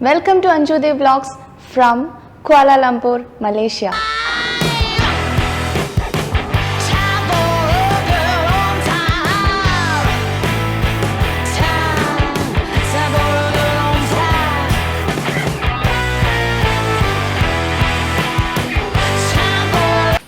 Welcome to Anjude Vlogs from Kuala Lumpur, Malaysia.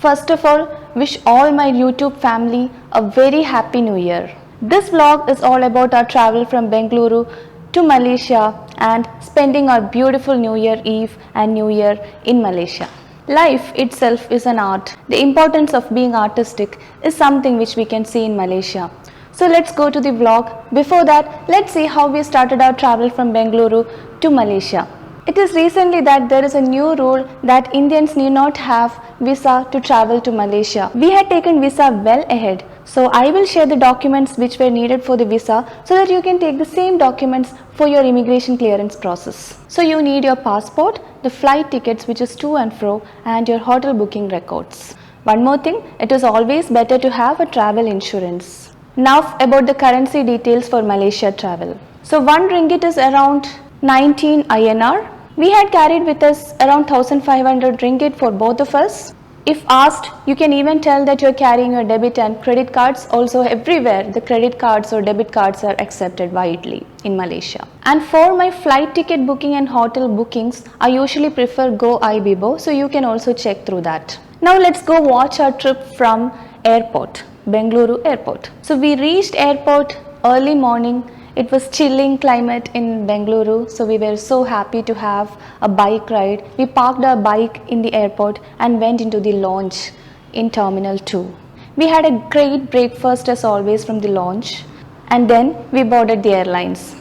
First of all, wish all my YouTube family a very happy new year. This vlog is all about our travel from Bengaluru to Malaysia and spending our beautiful New Year Eve and New Year in Malaysia. Life itself is an art. The importance of being artistic is something which we can see in Malaysia. So let's go to the vlog. Before that, let's see how we started our travel from Bengaluru to Malaysia. It is recently that there is a new rule that Indians need not have visa to travel to Malaysia. We had taken visa well ahead. So I will share the documents which were needed for the visa so that you can take the same documents for your immigration clearance process. So you need your passport, the flight tickets which is to and fro, and your hotel booking records. One more thing, it is always better to have a travel insurance. Now about the currency details for Malaysia travel. So 1 ringgit is around 19 INR. We had carried with us around 1500 ringgit for both of us. If asked, you can even tell that you are carrying your debit and credit cards. Also everywhere the credit cards or debit cards are accepted widely in Malaysia. And for my flight ticket booking and hotel bookings, I usually prefer Go Ibibo, so you can also check through that. Now let's go watch our trip from airport, Bengaluru airport. So we reached airport early morning. It was chilling climate in Bengaluru, so we were so happy to have a bike ride. We parked our bike in the airport and went into the lounge in Terminal 2. We had a great breakfast as always from the lounge, and then we boarded the airlines.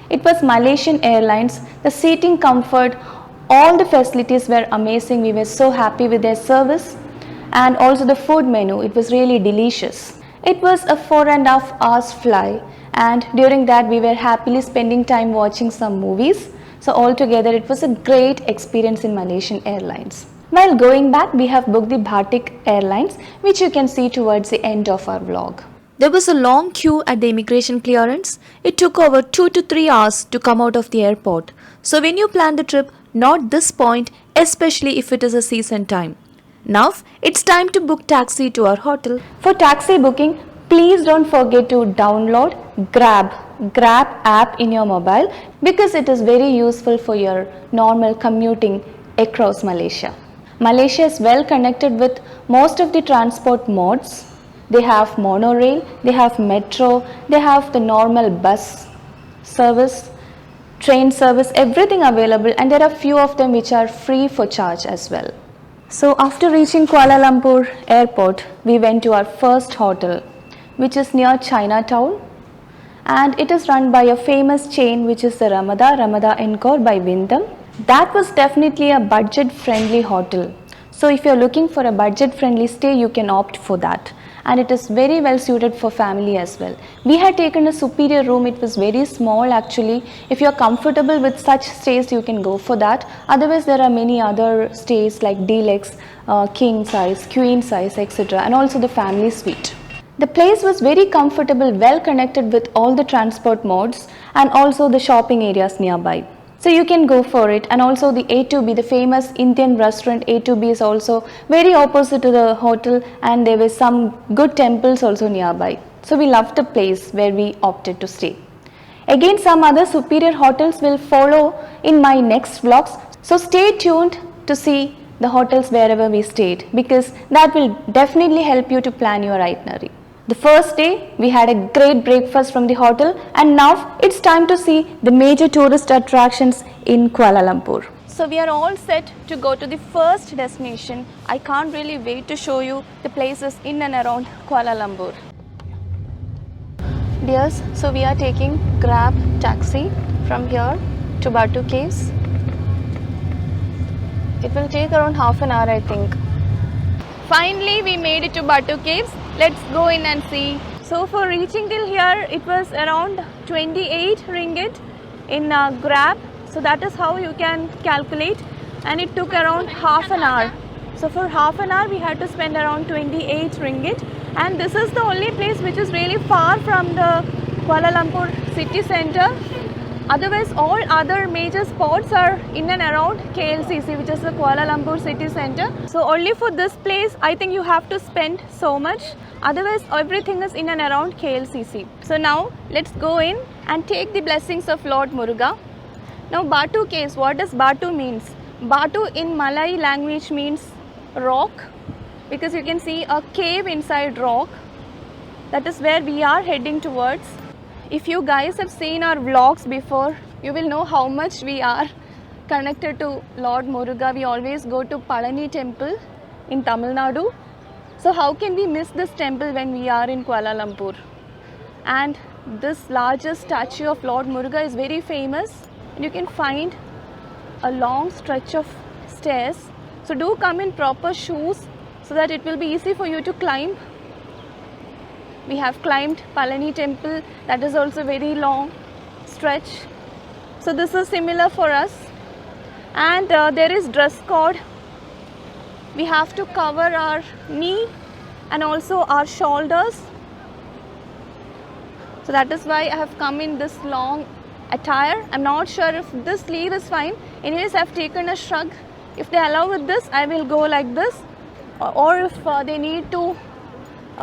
It was Malaysian Airlines. The seating comfort, all the facilities were amazing. We were so happy with their service, and also the food menu. It was really delicious. It was a 4.5 hours fly, and during that we were happily spending time watching some movies. So altogether it was a great experience in Malaysian Airlines. While going back, we have booked the Batik Airlines, which you can see towards the end of our vlog. There was a long queue at the immigration clearance. It took over 2 to 3 hours to come out of the airport. So when you plan the trip, note this point, especially if it is a season time. Now it's time to book taxi to our hotel. For taxi booking, please don't forget to download Grab app in your mobile, because it is very useful for your normal commuting across Malaysia. Malaysia is well connected with most of the transport modes. They have monorail, they have metro, they have the normal bus service, train service, everything available, and there are few of them which are free for charge as well. So after reaching Kuala Lumpur airport, we went to our first hotel, which is near Chinatown, and it is run by a famous chain which is the Ramada Encore by Wyndham. That was definitely a budget friendly hotel. So if you are looking for a budget friendly stay, you can opt for that, and it is very well suited for family as well. We had taken a superior room. It was very small actually. If you are comfortable with such stays, you can go for that. Otherwise there are many other stays like deluxe, king size, queen size, etc., and also the family suite. The place was very comfortable, well connected with all the transport modes and also the shopping areas nearby. So you can go for it. And also the A2B, the famous Indian restaurant A2B, is also very opposite to the hotel, and there were some good temples also nearby. So we loved the place where we opted to stay. Again, some other superior hotels will follow in my next vlogs. So stay tuned to see the hotels wherever we stayed, because that will definitely help you to plan your itinerary. The first day we had a great breakfast from the hotel, and now it's time to see the major tourist attractions in Kuala Lumpur. So we are all set to go to the first destination. I can't really wait to show you the places in and around Kuala Lumpur. Dears, so we are taking Grab taxi from here to Batu Caves. It will take around half an hour, I think. Finally we made it to Batu Caves. Let's go in and see. So for reaching till here, it was around 28 ringgit in Grab. So that is how you can calculate, and it took around half an hour. So for half an hour we had to spend around 28 ringgit, and this is the only place which is really far from the Kuala Lumpur city center. Otherwise, all other major spots are in and around KLCC, which is the Kuala Lumpur city center. So only for this place, I think you have to spend so much. Otherwise, everything is in and around KLCC. So now, let's go in and take the blessings of Lord Muruga. Now, Batu caves, what does Batu means? Batu in Malay language means rock, because you can see a cave inside rock. That is where we are heading towards. If you guys have seen our vlogs before, you will know how much we are connected to Lord Muruga. We always go to Palani temple in Tamil Nadu. So how can we miss this temple when we are in Kuala Lumpur? And this largest statue of Lord Muruga is very famous. And you can find a long stretch of stairs. So do come in proper shoes so that it will be easy for you to climb. We have climbed Palani temple, that is also very long stretch. So this is similar for us. And there is dress code. We have to cover our knee and also our shoulders. So that is why I have come in this long attire. I'm not sure if this sleeve is fine. Anyways, I've taken a shrug. If they allow with this, I will go like this. Or if they need to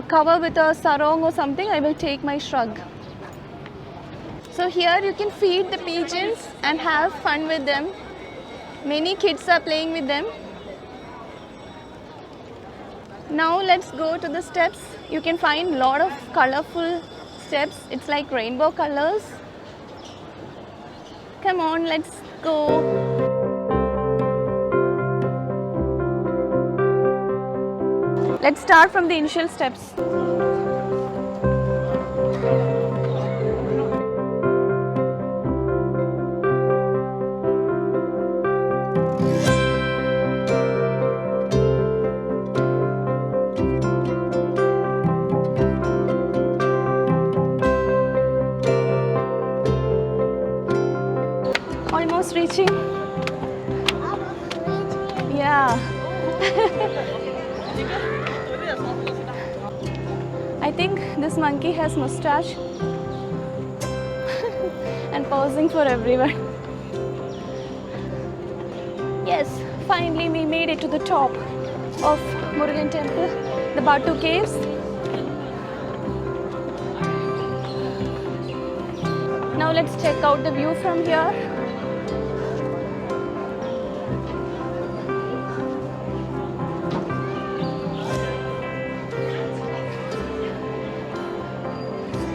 cover with a sarong or something, I will take my shrug. So here you can feed the pigeons and have fun with them. Many kids are playing with them. Now let's go to the steps. You can find a lot of colorful steps. It's like rainbow colors. Come on, let's go. Let's start from the initial steps. Almost reaching. Yeah. I think this monkey has mustache and posing for everyone. Yes, finally we made it to the top of Murugan temple, the Batu caves. Now let's check out the view from here.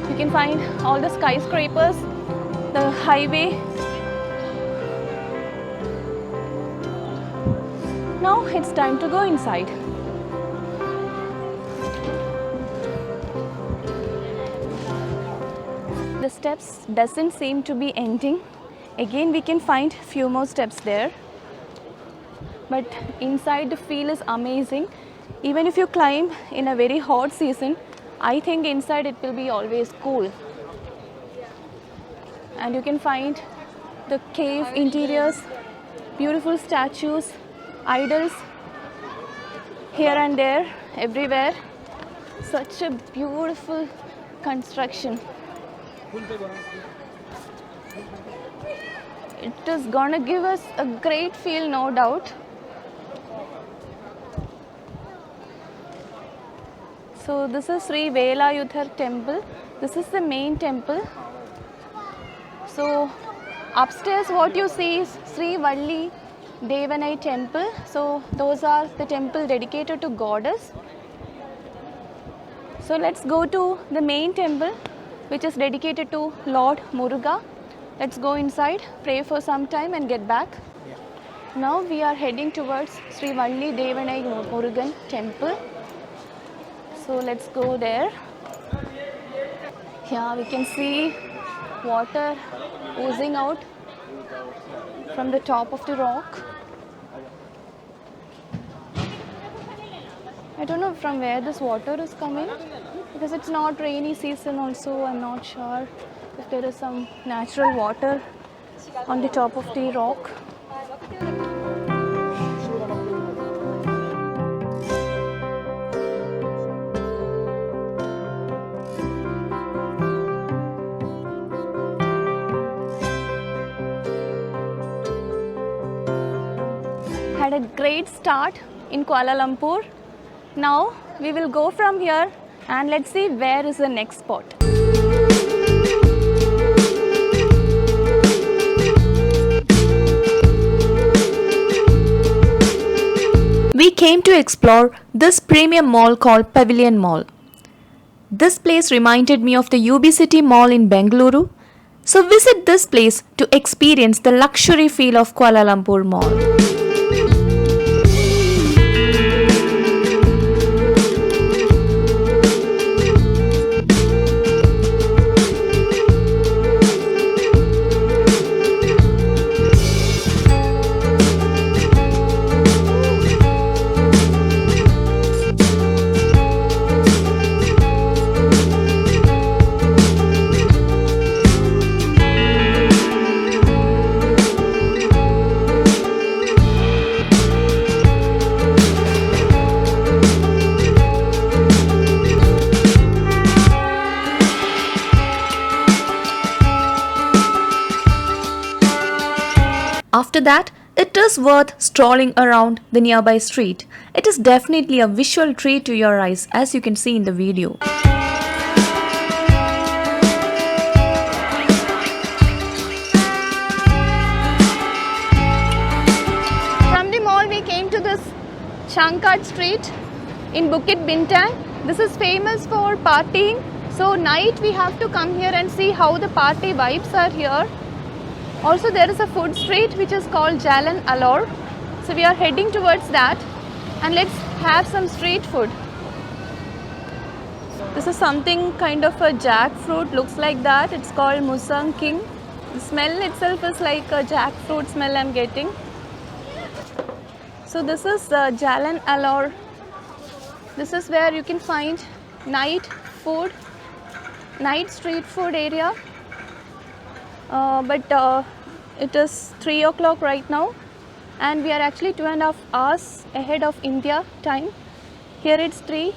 You can find all the skyscrapers, the highway. Now it's time to go inside. The steps doesn't seem to be ending. Again, we can find few more steps there. But inside the feel is amazing. Even if you climb in a very hot season, I think inside it will be always cool. And you can find the cave interiors, beautiful statues, idols here and there, everywhere. Such a beautiful construction. It is gonna give us a great feel, no doubt. So this is Sri Velayuthar temple. This is the main temple. So upstairs what you see is Sri Valli Devanai temple. So those are the temple dedicated to goddess. So let's go to the main temple, which is dedicated to Lord Muruga. Let's go inside, pray for some time and get back. Now we are heading towards Sri Valli Devanai Murugan temple. So let's go there. Here we can see water oozing out from the top of the rock. I don't know from where this water is coming, because it's not rainy season also. I'm not sure if there is some natural water on the top of the rock. had a great start in Kuala Lumpur. Now we will go from here and let's see where is the next spot. We came to explore this premium mall called Pavilion Mall. This place reminded me of the UB City Mall in Bengaluru. So visit this place to experience the luxury feel of Kuala Lumpur Mall. After that, it is worth strolling around the nearby street. It is definitely a visual treat to your eyes, as you can see in the video. From the mall we came to this Changkat street in Bukit Bintang. This is famous for partying. So night we have to come here and see how the party vibes are here. Also there is a food street which is called Jalan Alor. So we are heading towards that and let's have some street food. This is something kind of a jackfruit, looks like that. It's called Musang King. The smell itself is like a jackfruit smell I'm getting. So this is Jalan Alor. This is where you can find night food, night street food area. But it is 3 o'clock right now and we are actually 2.5 hours ahead of India time. Here it's 3.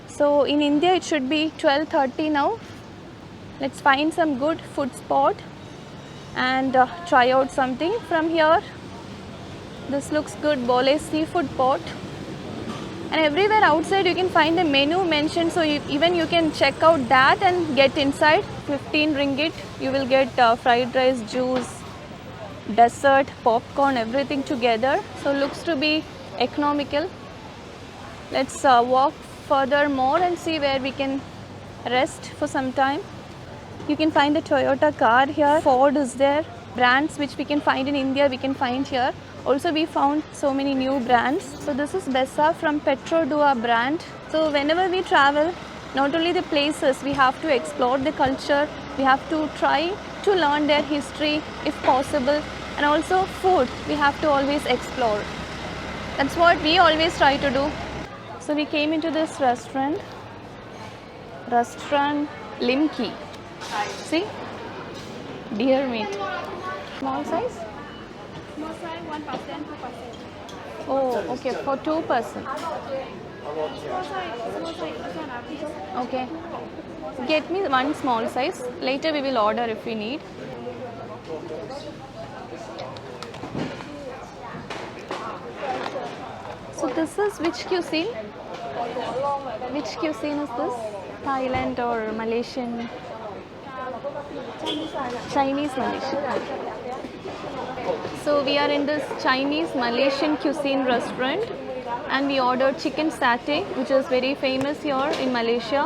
So in India it should be 12:30 now. Let's find some good food spot and try out something from here. This looks good, Bole seafood pot. And everywhere outside you can find the menu mentioned, so even you can check out that and get inside. 15 ringgit you will get fried rice, juice, dessert, popcorn, everything together. So looks to be economical. Let's walk further more and see where we can rest for some time. You can find the Toyota car here, Ford is there. Brands which we can find in India we can find here. Also we found so many new brands. So this is Bessa from Petro Dua brand. So whenever we travel, not only the places, we have to explore the culture, we have to try to learn their history if possible, and also food we have to always explore. That's what we always try to do. So we came into this restaurant Limki. See, deer meat. Small size? Small size, 1%, 2%. Oh, okay, for 2 person. Small size, this one. Okay. Get me one small size. Later we will order if we need. So this is which cuisine? Which cuisine is this? Thailand or Malaysian? Chinese Malaysian. So we are in this Chinese Malaysian cuisine restaurant and we ordered chicken satay, which is very famous here in Malaysia,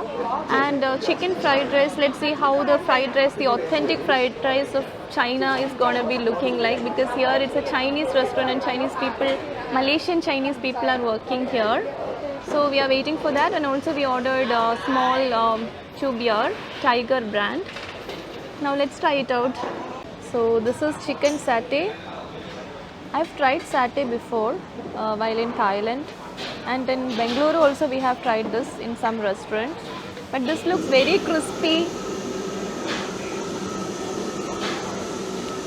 and chicken fried rice. Let's see how the fried rice, the authentic fried rice of China is gonna be looking like, because here it's a Chinese restaurant and Chinese people, Malaysian Chinese people are working here. So we are waiting for that, and also we ordered a small chew beer, Tiger brand. Now let's try it out. So this is chicken satay. I've tried satay before while in Thailand, and in Bengaluru also we have tried this in some restaurants. But this looks very crispy.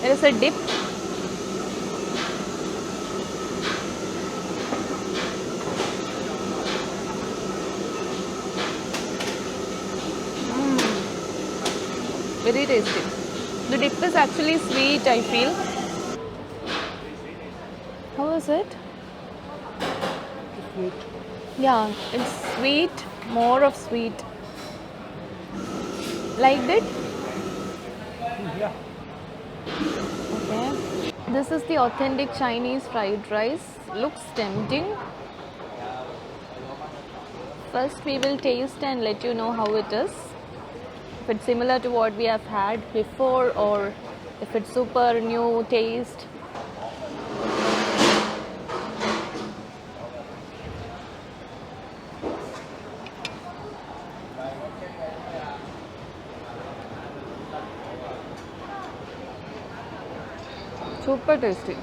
There is a dip. Very tasty. The dip is actually sweet, I feel. How is it? Sweet. Yeah, it's sweet, more of sweet. Liked it? Yeah. Okay. This is the authentic Chinese fried rice. Looks tempting. First we will taste and let you know how it is. If it's similar to what we have had before or if it's super new taste. Super tasty.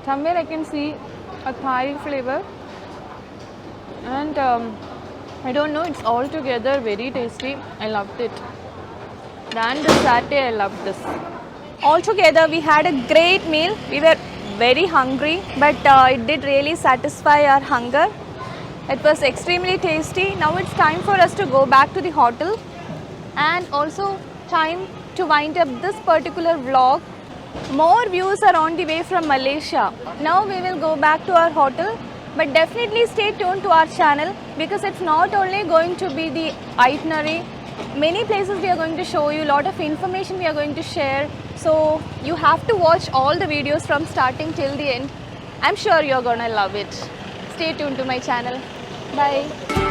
Somewhere I can see a Thai flavor, and I don't know, it's altogether very tasty. I loved it. And the satay, I loved this. Altogether, we had a great meal. We were very hungry, but it did really satisfy our hunger. It was extremely tasty. Now it's time for us to go back to the hotel, and also time to wind up this particular vlog. More views are on the way from Malaysia. Now we will go back to our hotel, but definitely stay tuned to our channel because it's not only going to be the itinerary, many places we are going to show you, lot of information we are going to share. So you have to watch all the videos from starting till the end. I'm sure you're gonna love it. Stay tuned to my channel. Bye.